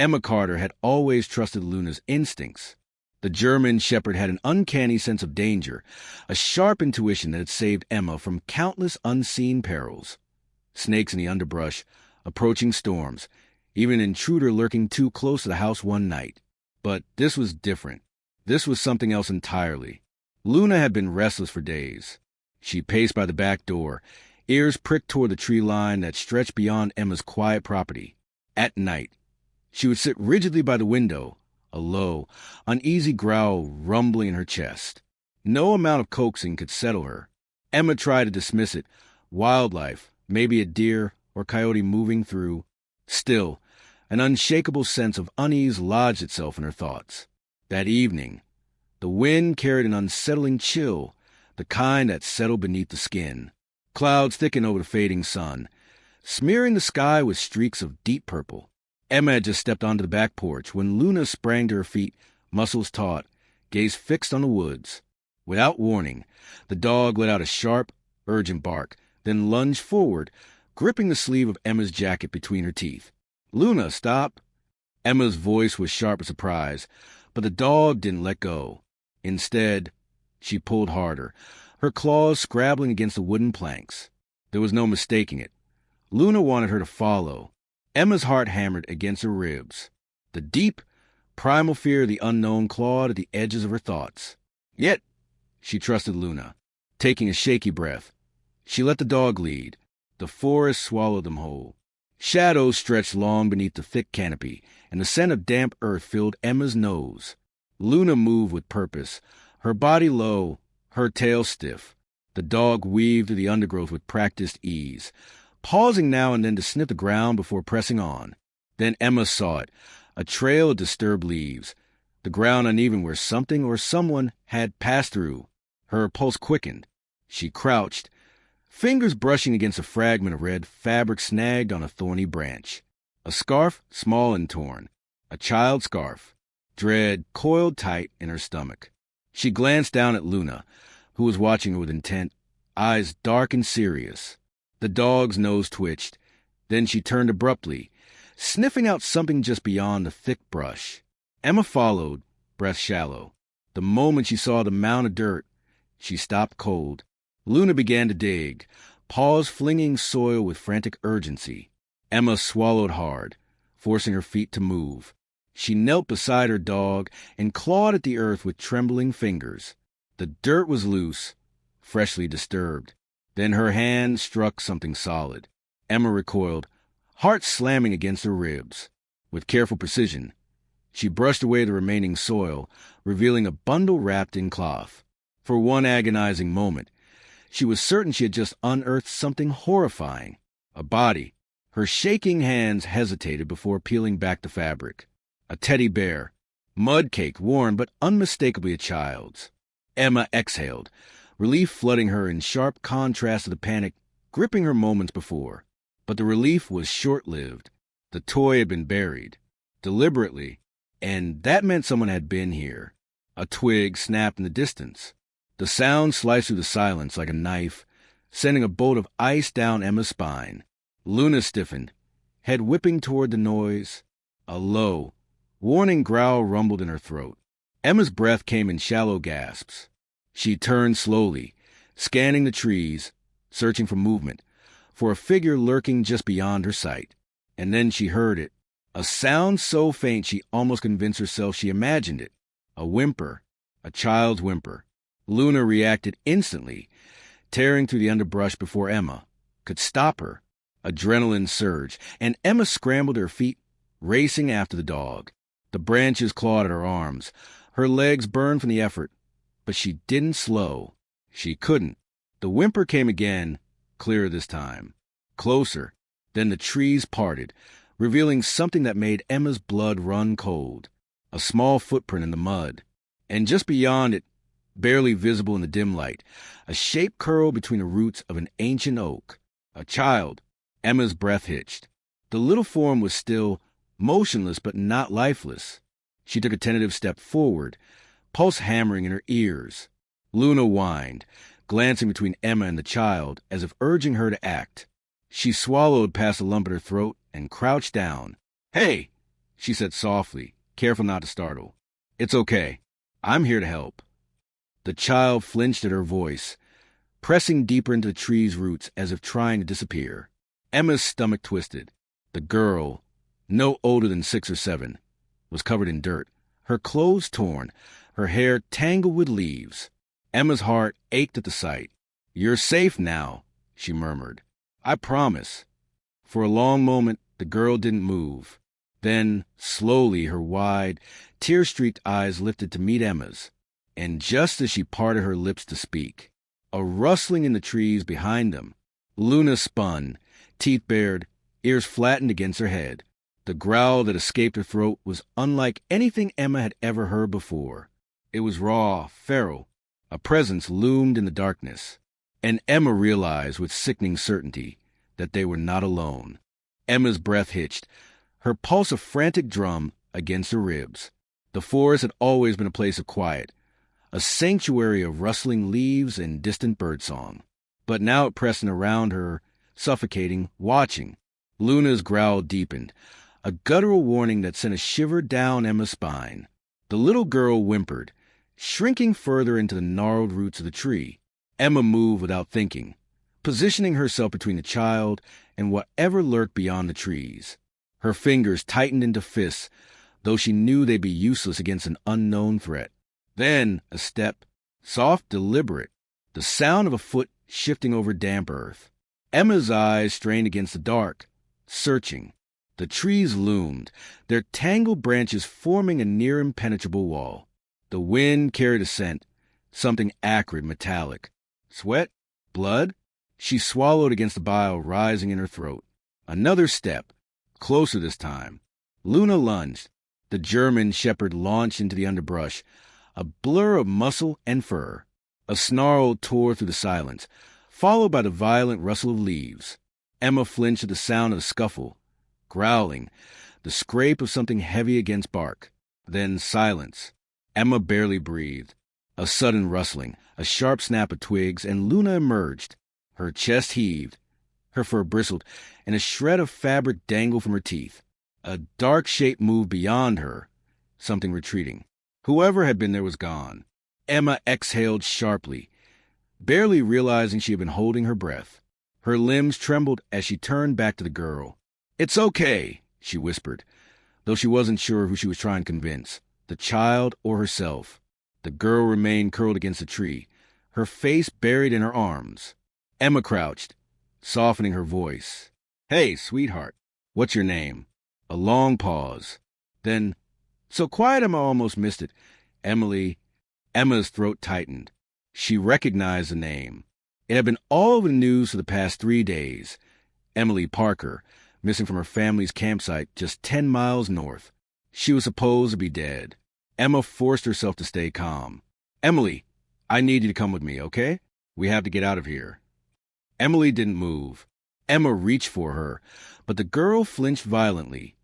Emma Carter had always trusted Luna's instincts. The German shepherd had an uncanny sense of danger, a sharp intuition that had saved Emma from countless unseen perils. Snakes in the underbrush, approaching storms, even an intruder lurking too close to the house one night. But this was different. This was something else entirely. Luna had been restless for days. She paced by the back door, ears pricked toward the tree line that stretched beyond Emma's quiet property. At night, she would sit rigidly by the window, a low, uneasy growl rumbling in her chest. No amount of coaxing could settle her. Emma tried to dismiss it. Wildlife, maybe a deer or coyote moving through. Still, an unshakable sense of unease lodged itself in her thoughts. That evening, the wind carried an unsettling chill, the kind that settled beneath the skin. Clouds thickened over the fading sun, smearing the sky with streaks of deep purple. Emma had just stepped onto the back porch when Luna sprang to her feet, muscles taut, gaze fixed on the woods. Without warning, the dog let out a sharp, urgent bark, then lunged forward, gripping the sleeve of Emma's jacket between her teeth. "Luna, stop!" Emma's voice was sharp with surprise, but the dog didn't let go. Instead, she pulled harder, her claws scrabbling against the wooden planks. There was no mistaking it. Luna wanted her to follow. Emma's heart hammered against her ribs. The deep, primal fear of the unknown clawed at the edges of her thoughts. Yet, she trusted Luna. Taking a shaky breath, she let the dog lead. The forest swallowed them whole. Shadows stretched long beneath the thick canopy, and the scent of damp earth filled Emma's nose. Luna moved with purpose, her body low, her tail stiff. The dog weaved through the undergrowth with practiced ease, pausing now and then to sniff the ground before pressing on. Then Emma saw it, a trail of disturbed leaves, the ground uneven where something or someone had passed through. Her pulse quickened. She crouched, fingers brushing against a fragment of red fabric snagged on a thorny branch. A scarf, small and torn. A child's scarf. Dread coiled tight in her stomach. She glanced down at Luna, who was watching her with intent, eyes dark and serious. The dog's nose twitched. Then she turned abruptly, sniffing out something just beyond the thick brush. Emma followed, breath shallow. The moment she saw the mound of dirt, she stopped cold. Luna began to dig, paws flinging soil with frantic urgency. Emma swallowed hard, forcing her feet to move. She knelt beside her dog and clawed at the earth with trembling fingers. The dirt was loose, freshly disturbed. Then her hand struck something solid. Emma recoiled, heart slamming against her ribs. With careful precision, she brushed away the remaining soil, revealing a bundle wrapped in cloth. For one agonizing moment, she was certain she had just unearthed something horrifying. A body. Her shaking hands hesitated before peeling back the fabric. A teddy bear, mud-caked, worn, but unmistakably a child's. Emma exhaled, relief flooding her in sharp contrast to the panic gripping her moments before. But the relief was short-lived. The toy had been buried, deliberately, and that meant someone had been here. A twig snapped in the distance. The sound sliced through the silence like a knife, sending a bolt of ice down Emma's spine. Luna stiffened, head whipping toward the noise. A low, warning growl rumbled in her throat. Emma's breath came in shallow gasps. She turned slowly, scanning the trees, searching for movement, for a figure lurking just beyond her sight. And then she heard it, a sound so faint she almost convinced herself she imagined it. A whimper, a child's whimper. Luna reacted instantly, tearing through the underbrush before Emma could stop her. Adrenaline surged, and Emma scrambled to her feet, racing after the dog. The branches clawed at her arms. Her legs burned from the effort, but she didn't slow. She couldn't. The whimper came again, clearer this time. Closer. Then the trees parted, revealing something that made Emma's blood run cold. A small footprint in the mud. And just beyond it, barely visible in the dim light, a shape curled between the roots of an ancient oak. A child. Emma's breath hitched. The little form was still motionless but not lifeless. She took a tentative step forward, pulse hammering in her ears. Luna whined, glancing between Emma and the child as if urging her to act. She swallowed past a lump in her throat and crouched down. "Hey!" she said softly, careful not to startle. "It's okay. I'm here to help." The child flinched at her voice, pressing deeper into the tree's roots as if trying to disappear. Emma's stomach twisted. The girl, no older than 6 or 7, was covered in dirt, her clothes torn, her hair tangled with leaves. Emma's heart ached at the sight. "You're safe now," she murmured. "I promise." For a long moment, the girl didn't move. Then, slowly, her wide, tear-streaked eyes lifted to meet Emma's. And just as she parted her lips to speak, a rustling in the trees behind them. Luna spun, teeth bared, ears flattened against her head. The growl that escaped her throat was unlike anything Emma had ever heard before. It was raw, feral. A presence loomed in the darkness. And Emma realized with sickening certainty that they were not alone. Emma's breath hitched, her pulse a frantic drum against her ribs. The forest had always been a place of quiet, a sanctuary of rustling leaves and distant birdsong. But now it pressed in around her, suffocating, watching. Luna's growl deepened, a guttural warning that sent a shiver down Emma's spine. The little girl whimpered, shrinking further into the gnarled roots of the tree. Emma moved without thinking, positioning herself between the child and whatever lurked beyond the trees. Her fingers tightened into fists, though she knew they'd be useless against an unknown threat. Then a step, soft, deliberate, the sound of a foot shifting over damp earth. Emma's eyes strained against the dark, searching. The trees loomed, their tangled branches forming a near impenetrable wall. The wind carried a scent, something acrid, metallic. Sweat? Blood? She swallowed against the bile rising in her throat. Another step, closer this time. Luna lunged. The German shepherd launched into the underbrush, a blur of muscle and fur. A snarl tore through the silence, followed by the violent rustle of leaves. Emma flinched at the sound of the scuffle, growling, the scrape of something heavy against bark. Then silence. Emma barely breathed. A sudden rustling, a sharp snap of twigs, and Luna emerged. Her chest heaved, her fur bristled, and a shred of fabric dangled from her teeth. A dark shape moved beyond her, something retreating. Whoever had been there was gone. Emma exhaled sharply, barely realizing she had been holding her breath. Her limbs trembled as she turned back to the girl. "It's okay," she whispered, though she wasn't sure who she was trying to convince, the child or herself. The girl remained curled against a tree, her face buried in her arms. Emma crouched, softening her voice. "Hey, sweetheart, what's your name?" A long pause. Then, so quiet Emma almost missed it. "Emily." Emma's throat tightened. She recognized the name. It had been all over the news for the past 3 days. Emily Parker, missing from her family's campsite just 10 miles north. She was supposed to be dead. Emma forced herself to stay calm. "Emily, I need you to come with me, okay? We have to get out of here." Emily didn't move. Emma reached for her, but the girl flinched violently,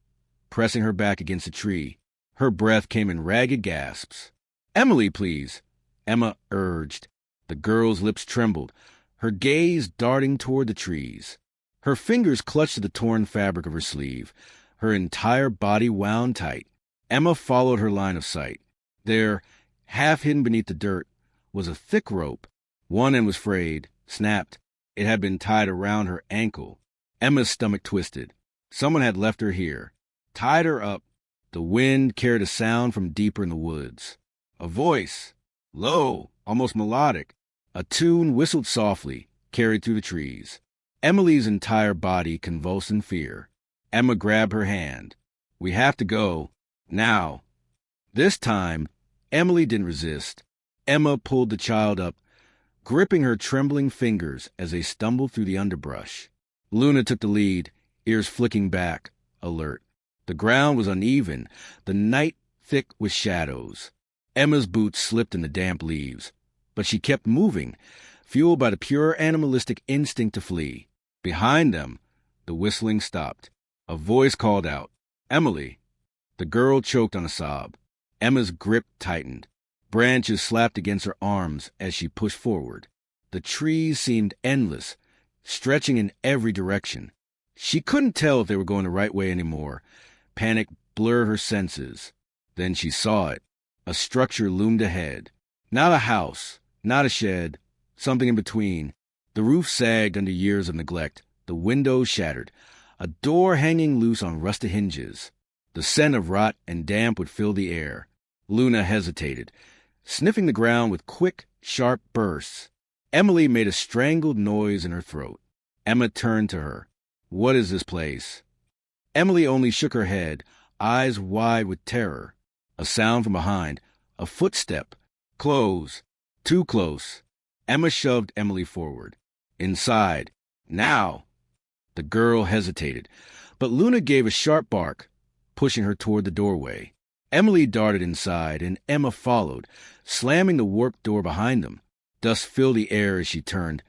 pressing her back against a tree. Her breath came in ragged gasps. "Emily, please," Emma urged. The girl's lips trembled, her gaze darting toward the trees. Her fingers clutched at the torn fabric of her sleeve, her entire body wound tight. Emma followed her line of sight. There, half hidden beneath the dirt, was a thick rope. One end was frayed, snapped. It had been tied around her ankle. Emma's stomach twisted. Someone had left her here, tied her up. The wind carried a sound from deeper in the woods. A voice, low, almost melodic. A tune whistled softly, carried through the trees. Emily's entire body convulsed in fear. Emma grabbed her hand. "We have to go. Now." This time, Emily didn't resist. Emma pulled the child up, gripping her trembling fingers as they stumbled through the underbrush. Luna took the lead, ears flicking back, alert. The ground was uneven, the night thick with shadows. Emma's boots slipped in the damp leaves, but she kept moving, fueled by the pure animalistic instinct to flee. Behind them, the whistling stopped. A voice called out, "Emily." The girl choked on a sob. Emma's grip tightened. Branches slapped against her arms as she pushed forward. The trees seemed endless, stretching in every direction. She couldn't tell if they were going the right way anymore. Panic blur her senses. Then she saw it. A structure loomed ahead. Not a house, not a shed, something in between. The roof sagged under years of neglect, the windows shattered, a door hanging loose on rusted hinges. The scent of rot and damp would fill the air. Luna hesitated, sniffing the ground with quick, sharp bursts. Emily made a strangled noise in her throat. Emma turned to her. "What is this place?" Emily only shook her head, eyes wide with terror. A sound from behind, a footstep. Close. Too close. Emma shoved Emily forward. Inside. Now. The girl hesitated, but Luna gave a sharp bark, pushing her toward the doorway. Emily darted inside, and Emma followed, slamming the warped door behind them. Dust filled the air as she turned,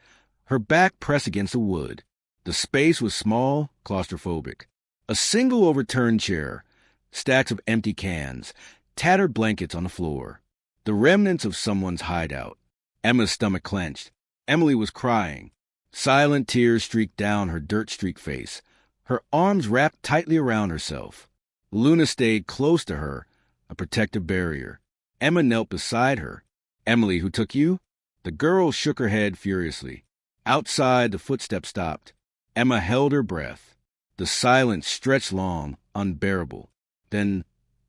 her back pressed against the wood. The space was small, claustrophobic. A single overturned chair, stacks of empty cans, tattered blankets on the floor. The remnants of someone's hideout. Emma's stomach clenched. Emily was crying. Silent tears streaked down her dirt-streaked face, her arms wrapped tightly around herself. Luna stayed close to her, a protective barrier. Emma knelt beside her. "Emily, who took you?" The girl shook her head furiously. Outside, the footsteps stopped. Emma held her breath. The silence stretched long, unbearable. Then,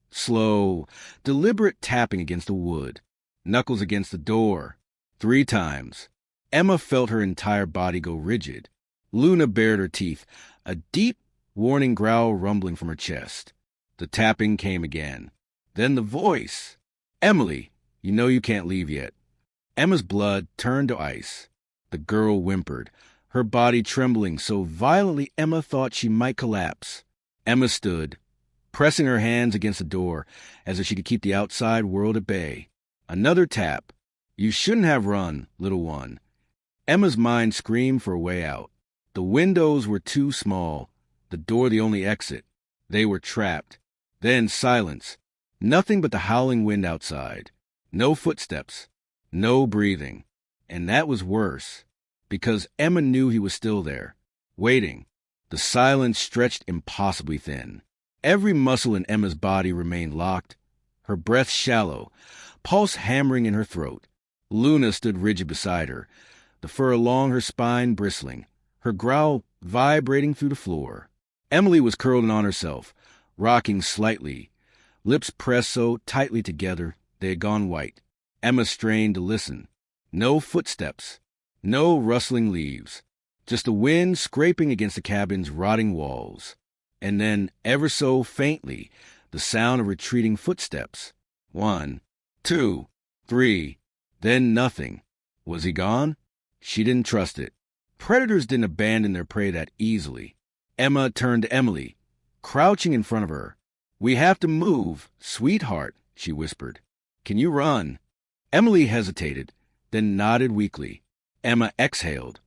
slow, deliberate tapping against the wood. Knuckles against the door. 3 times. Emma felt her entire body go rigid. Luna bared her teeth, a deep, warning growl rumbling from her chest. The tapping came again. Then the voice. "Emily, you know you can't leave yet." Emma's blood turned to ice. The girl whimpered, her body trembling so violently Emma thought she might collapse. Emma stood, pressing her hands against the door as if she could keep the outside world at bay. Another tap. "You shouldn't have run, little one." Emma's mind screamed for a way out. The windows were too small, the door the only exit. They were trapped. Then silence. Nothing but the howling wind outside. No footsteps. No breathing. And that was worse, because Emma knew he was still there, waiting. The silence stretched impossibly thin. Every muscle in Emma's body remained locked, her breath shallow, pulse hammering in her throat. Luna stood rigid beside her, the fur along her spine bristling, her growl vibrating through the floor. Emily was curled in on herself, rocking slightly, lips pressed so tightly together they had gone white. Emma strained to listen. No footsteps, no rustling leaves, just the wind scraping against the cabin's rotting walls. And then, ever so faintly, the sound of retreating footsteps. 1, 2, 3, then nothing. Was he gone? She didn't trust it. Predators didn't abandon their prey that easily. Emma turned to Emily, crouching in front of her. "We have to move, sweetheart," she whispered. "Can you run?" Emily hesitated, then nodded weakly. Emma exhaled,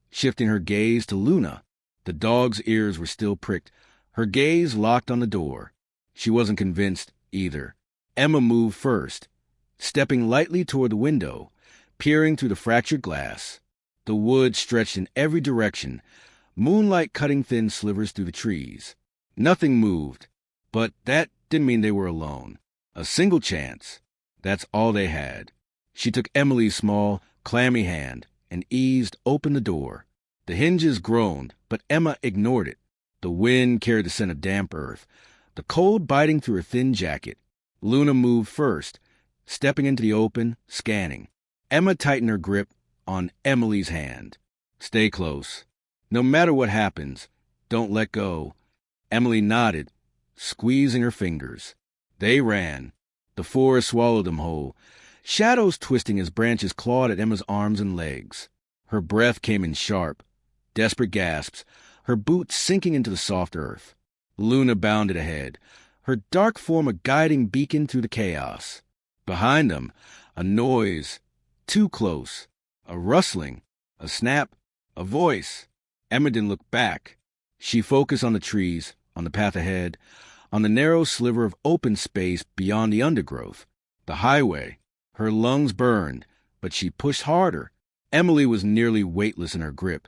shifting her gaze to Luna. The dog's ears were still pricked, her gaze locked on the door. She wasn't convinced either. Emma moved first, stepping lightly toward the window, peering through the fractured glass. The wood stretched in every direction, moonlight cutting thin slivers through the trees. Nothing moved, but that didn't mean they were alone. A single chance. That's all they had. She took Emily's small, clammy hand and eased open the door. The hinges groaned, but Emma ignored it. The wind carried the scent of damp earth, the cold biting through her thin jacket. Luna moved first, stepping into the open, scanning. Emma tightened her grip on Emily's hand. "Stay close. No matter what happens, don't let go." Emily nodded, squeezing her fingers. They ran. The forest swallowed them whole, shadows twisting as branches clawed at Emma's arms and legs. Her breath came in sharp, desperate gasps, her boots sinking into the soft earth. Luna bounded ahead, her dark form a guiding beacon through the chaos. Behind them, a noise, too close, a rustling, a snap, a voice. Emma didn't look back. She focused on the trees, on the path ahead, on the narrow sliver of open space beyond the undergrowth. The highway. Her lungs burned, but she pushed harder. Emily was nearly weightless in her grip,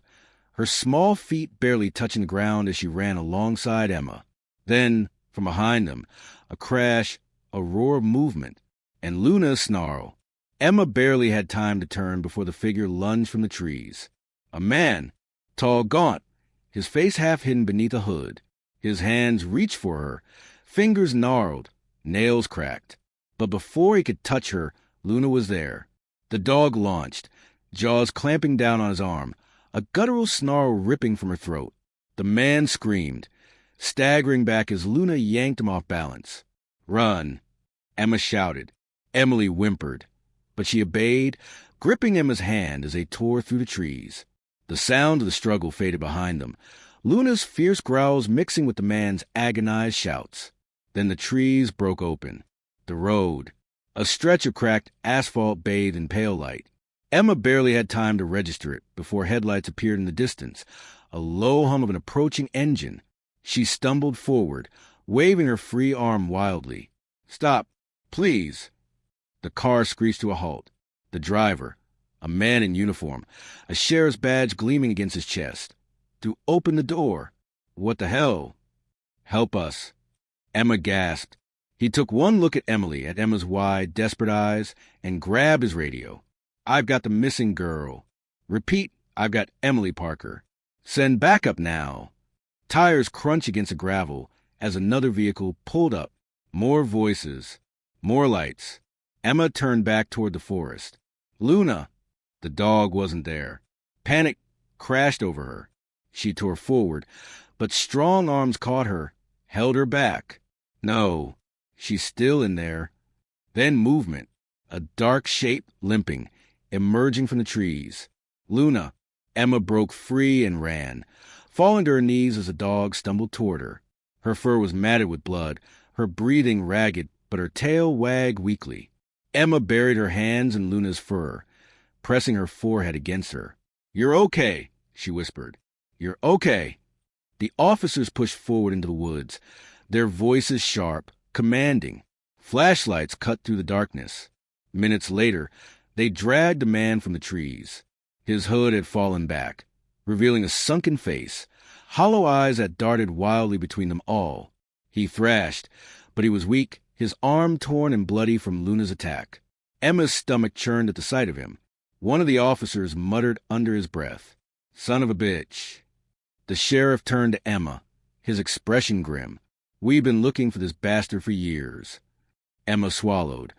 her small feet barely touching the ground as she ran alongside Emma. Then, From behind them, a crash, a roar of movement, and Luna's snarl. Emma barely had time to turn before the figure lunged from the trees. A man, tall, gaunt, his face half hidden beneath a hood. His hands reached for her, fingers gnarled, nails cracked. But before he could touch her, Luna was there. The dog launched, jaws clamping down on his arm, a guttural snarl ripping from her throat. The man screamed, staggering back as Luna yanked him off balance. "Run!" Emma shouted. Emily whimpered, but she obeyed, gripping Emma's hand as they tore through the trees. The sound of the struggle faded behind them, Luna's fierce growls mixing with the man's agonized shouts. Then the trees broke open. The road, a stretch of cracked asphalt bathed in pale light. Emma barely had time to register it before headlights appeared in the distance, a low hum of an approaching engine. She stumbled forward, waving her free arm wildly. "Stop, please." The car screeched to a halt. The driver, a man in uniform, a sheriff's badge gleaming against his chest, threw open the door. "What the hell?" "Help us." Emma gasped. He took one look at Emily, at Emma's wide, desperate eyes, and grabbed his radio. "I've got the missing girl." "Repeat, I've got Emily Parker." "Send backup now." Tires crunch against the gravel as another vehicle pulled up. More voices, more lights. Emma turned back toward the forest. "Luna!" The dog wasn't there. Panic crashed over her. She tore forward, but strong arms caught her, held her back. No, she's still in there. Then movement, a dark shape limping, emerging from the trees. "Luna!" Emma broke free and ran, falling to her knees as the dog stumbled toward her. Her fur was matted with blood, her breathing ragged, but her tail wagged weakly. Emma buried her hands in Luna's fur, pressing her forehead against her. "You're okay," she whispered. "You're okay." The officers pushed forward into the woods, their voices sharp, commanding. Flashlights cut through the darkness. Minutes later, they dragged the man from the trees. His hood had fallen back, revealing a sunken face, hollow eyes that darted wildly between them all. He thrashed, but he was weak, his arm torn and bloody from Luna's attack. Emma's stomach churned at the sight of him. One of the officers muttered under his breath, "Son of a bitch." The sheriff turned to Emma, his expression grim. "We've been looking for this bastard for years." Emma swallowed,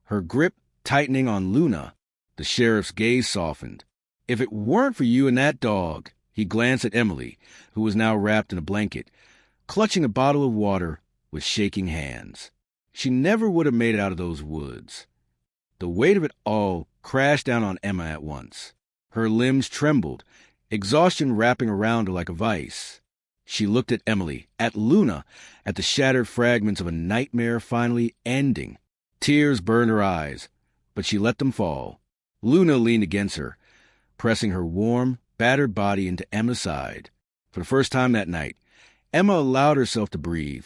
her grip tightening on Luna. The sheriff's gaze softened. "If it weren't for you and that dog," he glanced at Emily, who was now wrapped in a blanket, clutching a bottle of water with shaking hands. She never would have made it out of those woods. The weight of it all crashed down on Emma at once. Her limbs trembled, exhaustion wrapping around her like a vice. She looked at Emily, at Luna, at the shattered fragments of a nightmare finally ending. Tears burned her eyes, but she let them fall. Luna leaned against her, pressing her warm, battered body into Emma's side. For the first time that night, Emma allowed herself to breathe,